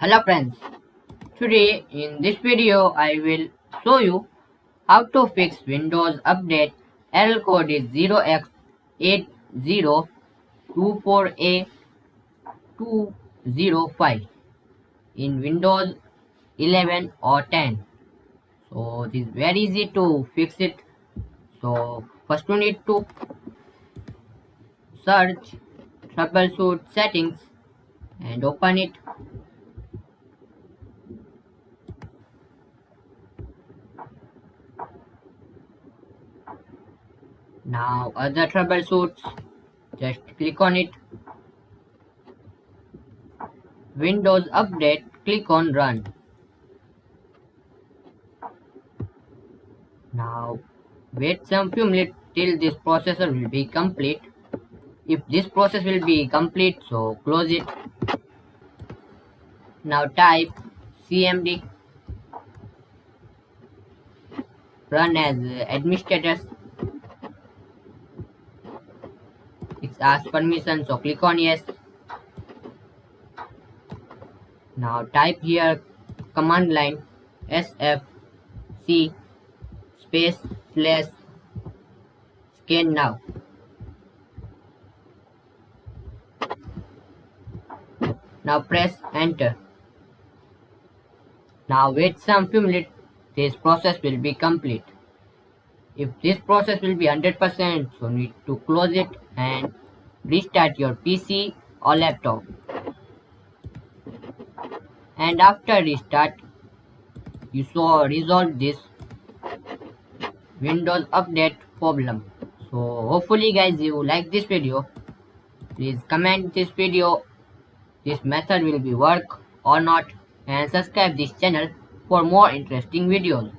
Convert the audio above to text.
Hello friends, today in this video I will show you how to fix Windows Update error code is 0x8024a205 in Windows 11 or 10. So it is very easy to fix it. So first you need to search troubleshoot settings and open it. Now other troubleshoots, just click on it. Windows Update, click on Run. Now wait some few minutes till this processor will be complete. If this process will be complete, so close it. Now type cmd run as administrators. It asks permission, so click on yes. Now type here command line sfc space slash scan now. Now press enter. Now wait some few minutes, this process will be complete. If this process will be 100%, so need to close it and restart your PC or laptop. And after restart, you saw resolve this Windows Update problem. So hopefully guys you like this video. Please comment this video, this method will be work or not, and subscribe this channel for more interesting videos.